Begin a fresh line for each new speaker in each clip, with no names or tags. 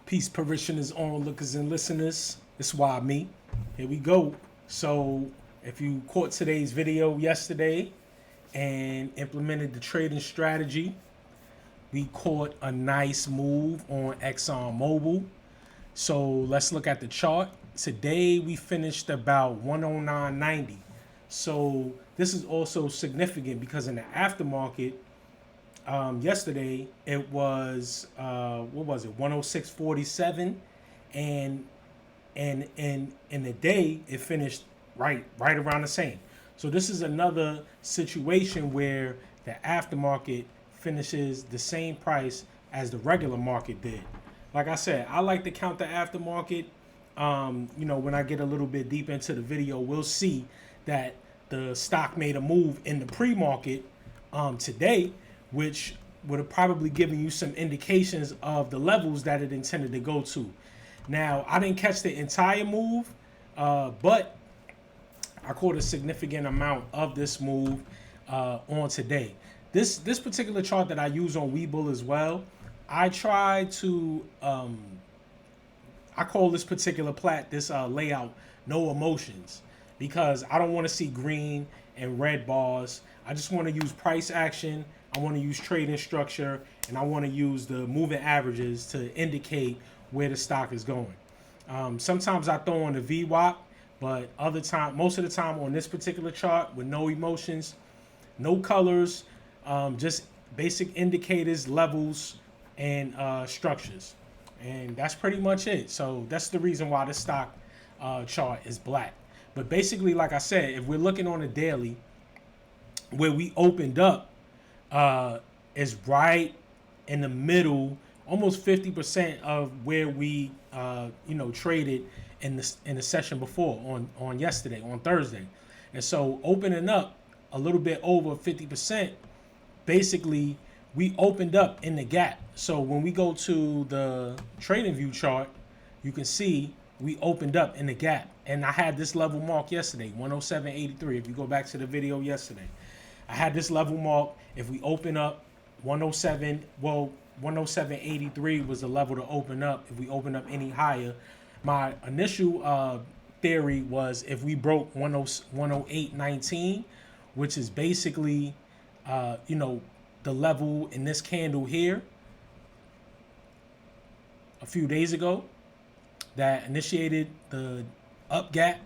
Peace, parishioners, onlookers, and listeners. It's why me. Here we go. So, if you caught today's video yesterday and implemented the trading strategy, we caught a nice move on ExxonMobil. So, let's look at the chart. Today, we finished about 109.90. So, this is also significant because in the aftermarket, yesterday it was what was it, 106.47, and in the day it finished right around the same. So this is another situation where the aftermarket finishes the same price as the regular market did. Like I said, I like to count the aftermarket. When I get a little bit deep into the video, we'll see that the stock made a move in the pre-market today, which would have probably given you some indications of the levels that it intended to go to. Now, I didn't catch the entire move, but I caught a significant amount of this move on today. This particular chart that I use on Webull as well, I try to, I call this particular layout no emotions, because I don't want to see green and red bars. I just want to use price action. I want to use trading structure, and I want to use the moving averages to indicate where the stock is going. Sometimes I throw on the VWAP, but most of the time on this particular chart with no emotions, no colors, just basic indicators, levels, and structures. And that's pretty much it. So that's the reason why the stock chart is black. But basically, like I said, if we're looking on a daily, where we opened up, is right in the middle, almost 50% of where we traded in the session before on yesterday, on Thursday. And so opening up a little bit over 50%, basically we opened up in the gap. So when we go to the trading view chart, you can see we opened up in the gap. And I had this level mark yesterday, 107.83. If you go back to the video yesterday, I had this level mark. If we open up 107.83 was the level to open up. If we open up any higher, my initial theory was if we broke 108.19, which is basically, the level in this candle here a few days ago that initiated the up gap.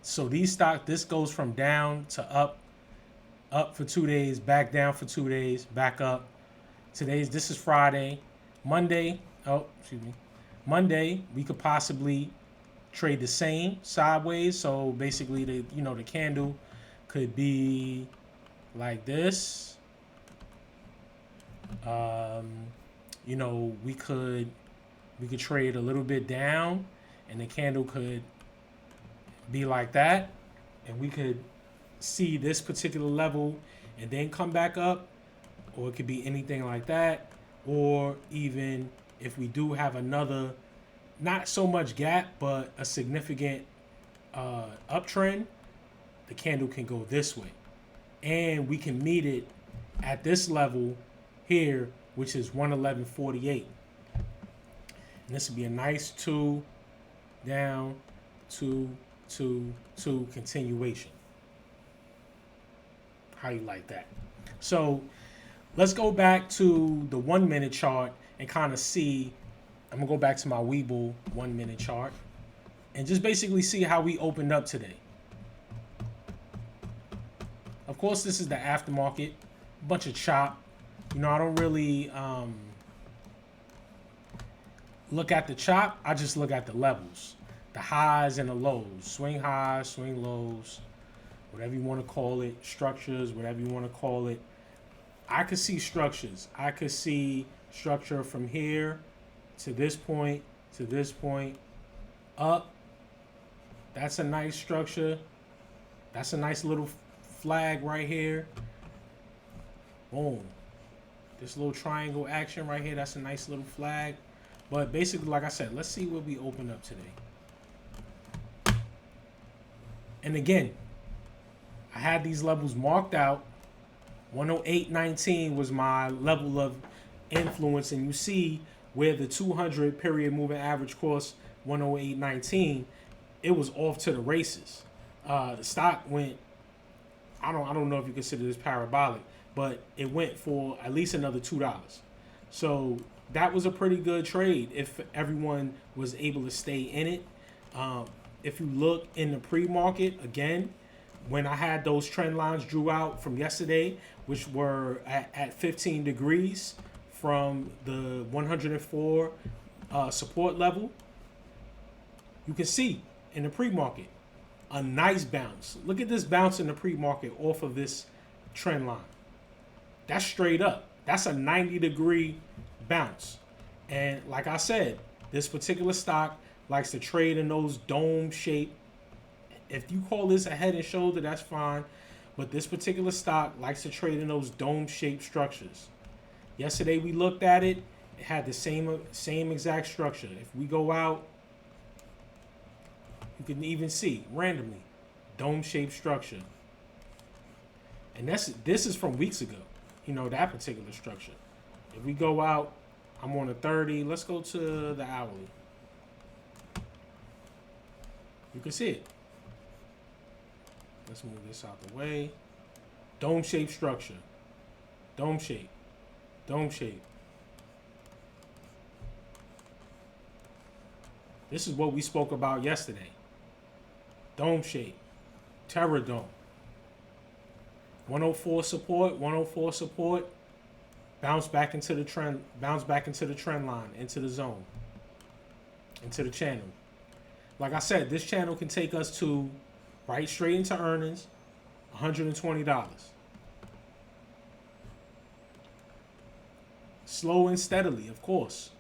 So this goes from down to up for 2 days, back down for 2 days, back up. This is Friday. Monday, we could possibly trade the same sideways. So basically the candle could be like this. We could trade a little bit down, and the candle could be like that, and we could see this particular level and then come back up, or it could be anything like that. Or even if we do have another, not so much gap, but a significant uptrend, the candle can go this way, and we can meet it at this level here, which is 111.48. And this would be a nice 2 down, 2 continuation. How you like that? So let's go back to the 1 minute chart and kind of see. I'm gonna go back to my Webull 1 minute chart and just basically see how we opened up today. Of course, this is the aftermarket, bunch of chop. I don't really look at the chop. I just look at the levels, the highs and the lows, swing highs, swing lows, whatever you want to call it, structures, whatever you want to call it. I could see structures. I could see structure from here to this point, up. That's a nice structure. That's a nice little flag right here. Boom. This little triangle action right here, that's a nice little flag. But basically, like I said, let's see where we open up today. And again, I had these levels marked out. 108.19 was my level of influence, and you see where the 200 period moving average course 108.19, it was off to the races. The stock went, I don't know if you consider this parabolic, but it went for at least another $2. So that was a pretty good trade if everyone was able to stay in it. If you look in the pre-market, again, when I had those trend lines drew out from yesterday, which were at 15 degrees from the 104 support level, you can see in the pre-market a nice bounce. Look at this bounce in the pre-market off of this trend line. That's straight up. That's a 90-degree bounce. And like I said, this particular stock likes to trade in those dome shape. If you call this a head and shoulder, that's fine. But this particular stock likes to trade in those dome shaped structures. Yesterday we looked at it. It had the same exact structure. If we go out, you can even see randomly dome shaped structure. And this is from weeks ago. You know, that particular structure. If we go out, I'm on a 30. Let's go to the hourly. You can see it. Let's move this out the way. Dome shaped structure. Dome shape. Dome shape. This is what we spoke about yesterday. Dome shape. Terror dome. 104 support, 104 support. Bounce back into the trend line, into the zone, into the channel. Like I said, this channel can take us to right straight into earnings, $120. Slow and steadily, of course.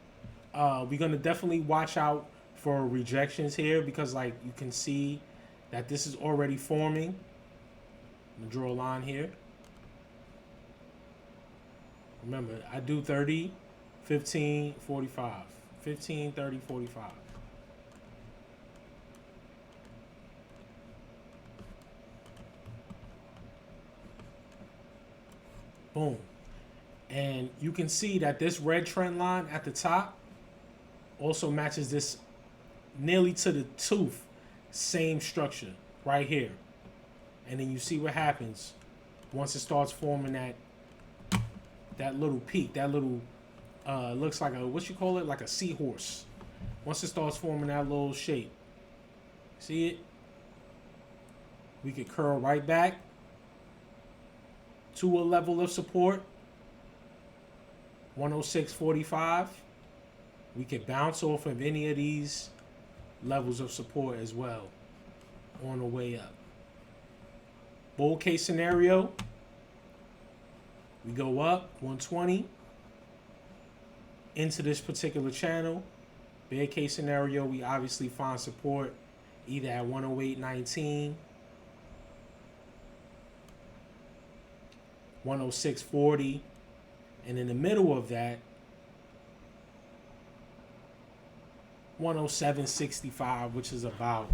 We're gonna definitely watch out for rejections here because, like, you can see that this is already forming. I'm gonna draw a line here. Remember, I do 30, 15, 45. 15, 30, 45. Boom. And you can see that this red trend line at the top also matches this nearly to the tooth same structure right here. And then you see what happens once it starts forming that little peak, that little looks like a, what you call it, like a seahorse. Once it starts forming that little shape, see it? We could curl right back to a level of support, 106.45. We could bounce off of any of these levels of support as well on the way up. Bull case scenario, we go up 120 into this particular channel. Bear case scenario, we obviously find support either at 108.19, 106.40, and in the middle of that, 107.65, which is about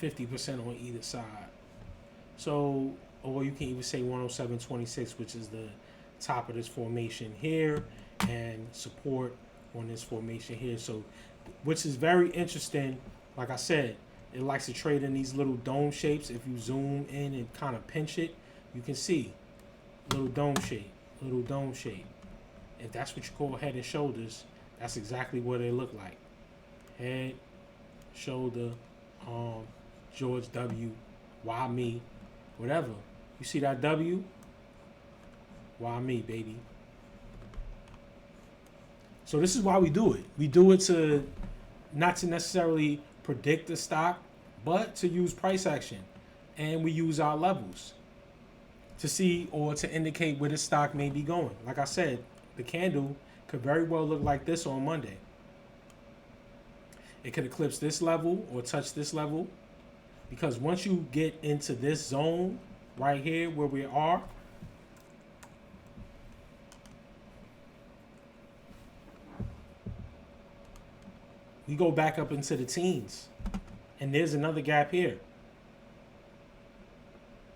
50% on either side. So, or you can even say 107.26, which is the top of this formation here, and support on this formation here. So, which is very interesting. Like I said, it likes to trade in these little dome shapes. If you zoom in and kind of pinch it, you can see little dome shape, little dome shape. If that's what you call head and shoulders, that's exactly what they look like. Head, shoulder, arm, George W, why me, whatever. You see that W? Why me, baby? So this is why we do it. We do it to not to necessarily predict the stock, but to use price action. And we use our levels to see or to indicate where the stock may be going. Like I said, the candle could very well look like this on Monday. It could eclipse this level or touch this level, because once you get into this zone right here where we are, we go back up into the teens, and there's another gap here.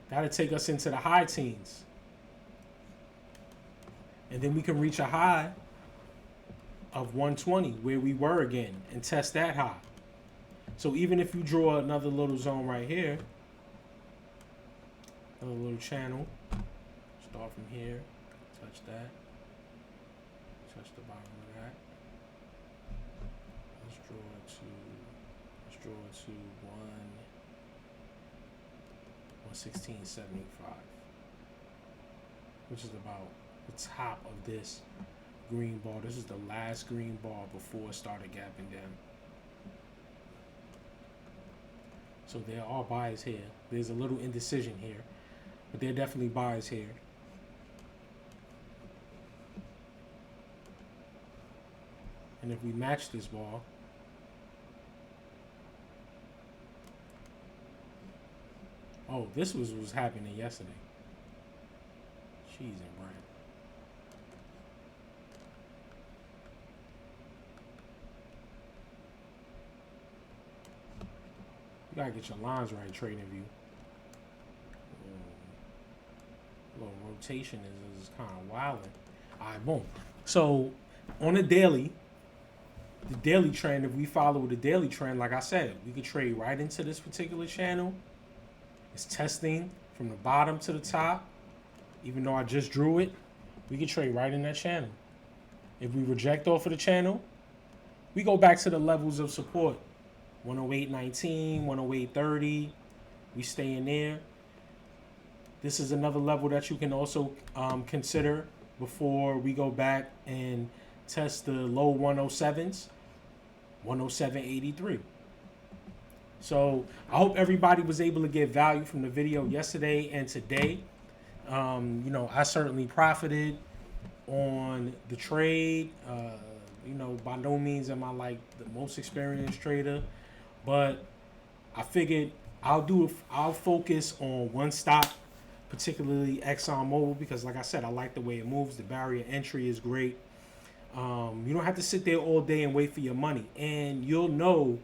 That'll take us into the high teens. And then we can reach a high of 120 where we were again and test that high. So even if you draw another little zone right here, another little channel, start from here, touch that, touch the bottom of that. Let's draw it to 116.75, which is about the top of this green bar. This is the last green bar before it started gapping down. So there are buyers here. There's a little indecision here, but there are definitely buyers here. And if we match this bar, oh, this was happening yesterday. Cheese and bread. You gotta get your lines right, Trading View. Little rotation is kind of wilding. All right, boom. So on the daily trend, if we follow the daily trend, like I said, we could trade right into this particular channel. It's testing from the bottom to the top. Even though I just drew it, we can trade right in that channel. If we reject off of the channel, we go back to the levels of support. 108.19, 108.30. We stay in there. This is another level that you can also consider before we go back and test the low 107s, 107.83. So I hope everybody was able to get value from the video yesterday and today. I certainly profited on the trade. By no means am I like the most experienced trader, but I figured I'll focus on one stock, particularly ExxonMobil, because like I said, I like the way it moves. The barrier entry is great. You don't have to sit there all day and wait for your money, and you'll know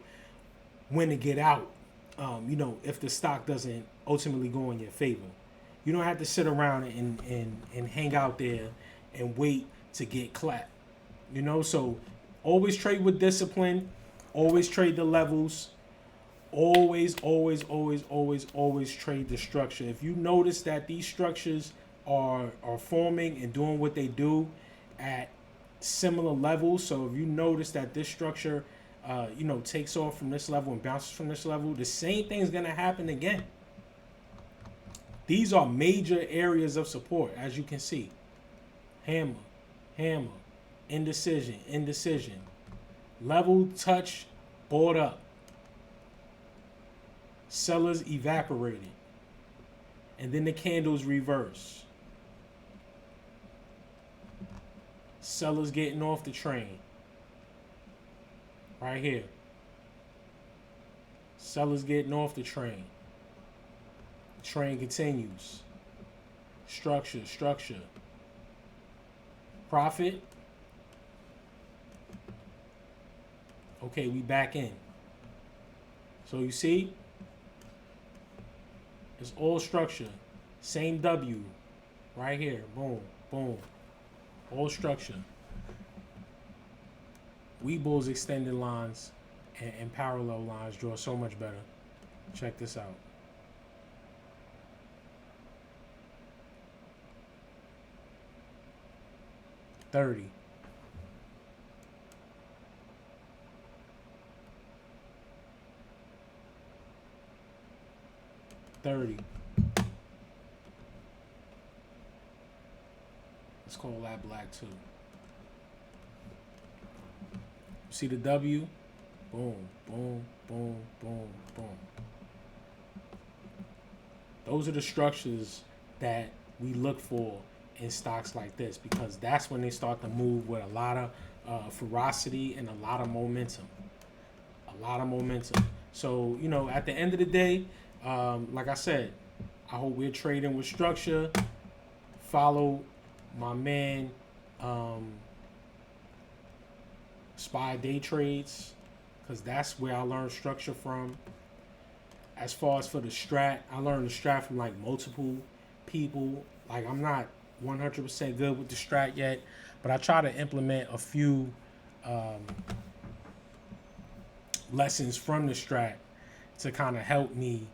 when to get out. If the stock doesn't ultimately go in your favor. You don't have to sit around and hang out there and wait to get clapped. So always trade with discipline. Always trade the levels. Always trade the structure. If you notice that these structures are forming and doing what they do at similar levels, so if you notice that this structure takes off from this level and bounces from this level, the same thing is going to happen again. These are major areas of support, as you can see. Hammer, indecision. Level, touch, bought up. Sellers evaporated. And then the candles reverse. Sellers getting off the train. Right here. Sellers getting off the train. Train continues. Structure. Profit. Okay, we back in. So you see, it's all structure. Same W. Right here. Boom. All structure. Weeble's extended lines and parallel lines draw so much better. Check this out. $30. Let's call that black too. See the W? Boom. Those are the structures that we look for in stocks like this, because that's when they start to move with a lot of ferocity and a lot of momentum. So, at the end of the day, like I said, I hope we're trading with structure. Follow my man, Spy Day Trades, because that's where I learned structure from. As far as for the strat, I learned the strat from like multiple people. Like I'm not, 100% good with the strat yet, but I try to implement a few lessons from the strat to kind of help me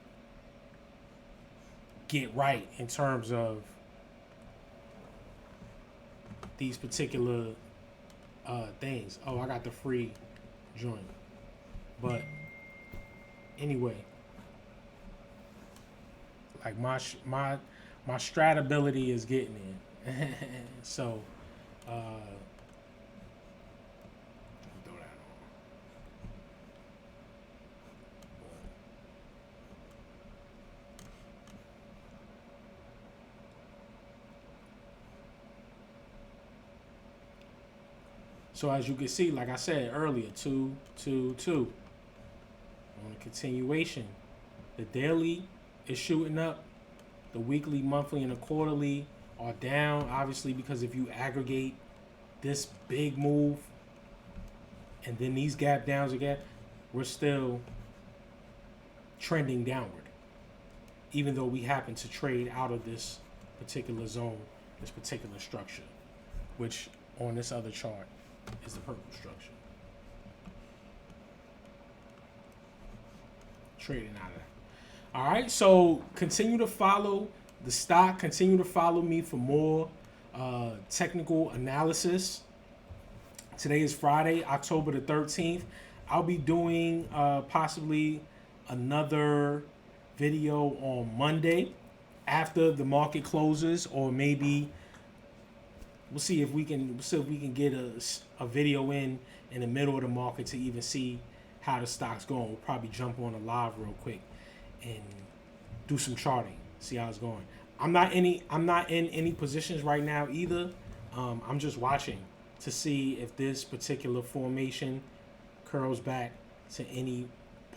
get right in terms of these particular things. Oh, I got the free joint. But anyway, like my strat ability is getting in. So throw that on. So as you can see, like I said earlier, 2, 2, 2. On a continuation, the daily is shooting up. The weekly, monthly, and the quarterly are down, obviously, because if you aggregate this big move and then these gap downs again, we're still trending downward, even though we happen to trade out of this particular zone, this particular structure, which on this other chart is the purple structure. Trading out of that. All right, so continue to follow the stock. Continue to follow me for more technical analysis. Today is Friday, October the 13th. I'll be doing possibly another video on Monday after the market closes, or maybe we'll see if we can get a video in the middle of the market to even see how the stock's going. We'll probably jump on a live real quick and do some charting, see how it's going. I'm not in any positions right now either. I'm just watching to see if this particular formation curls back to any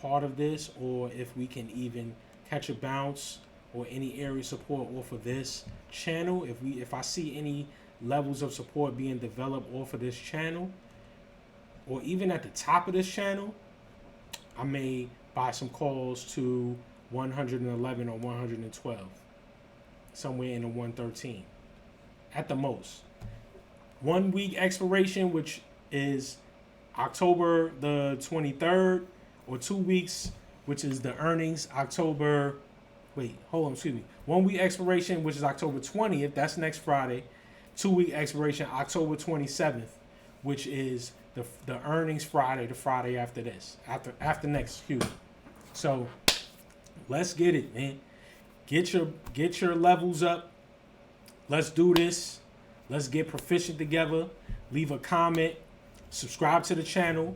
part of this, or if we can even catch a bounce or any area support off of this channel. If I see any levels of support being developed off of this channel, or even at the top of this channel, I may buy some calls to 111 or 112, somewhere in the 113 at the most. 1 week expiration, which is October the 23rd, or 2 weeks, which is the earnings October. 1 week expiration, which is October 20th. That's next Friday. 2 week expiration October 27th, which is the earnings Friday, the Friday after this, after next, excuse me. So let's get it, man. Get your levels up. Let's do this. Let's get proficient together. Leave a comment. Subscribe to the channel.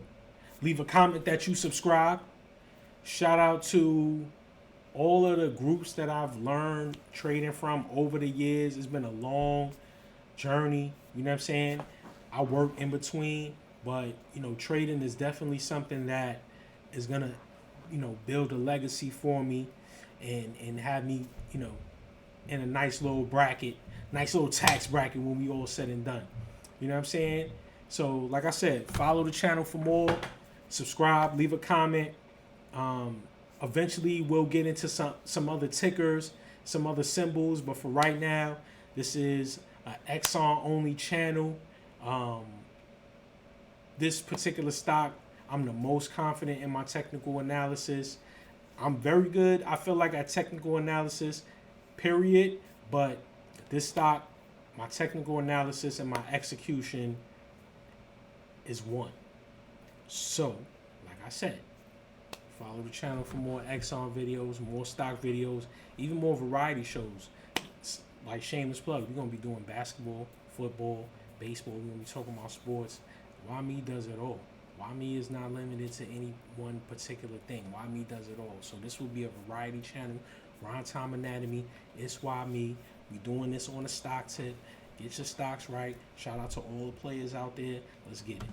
Leave a comment that you subscribe. Shout out to all of the groups that I've learned trading from over the years. It's been a long journey. You know what I'm saying? I work in between, but trading is definitely something that is gonna, build a legacy for me, and have me, in a nice little bracket, nice little tax bracket when we all said and done. You know what I'm saying? So, like I said, follow the channel for more. Subscribe, leave a comment. Eventually, we'll get into some other tickers, some other symbols, but for right now, this is an Exxon only channel. This particular stock, I'm the most confident in my technical analysis. I'm very good, I feel like, at technical analysis, period. But this stock, my technical analysis and my execution is one. So, like I said, follow the channel for more Exxon videos, more stock videos, even more variety shows. Like shameless plug, we're going to be doing basketball, football, baseball. We're going to be talking about sports. Why Me does it all. Why Me is not limited to any one particular thing. Why Me does it all. So this will be a variety channel. Ron Tom Anatomy. It's Why Me. We doing this on a stock tip. Get your stocks right. Shout out to all the players out there. Let's get it.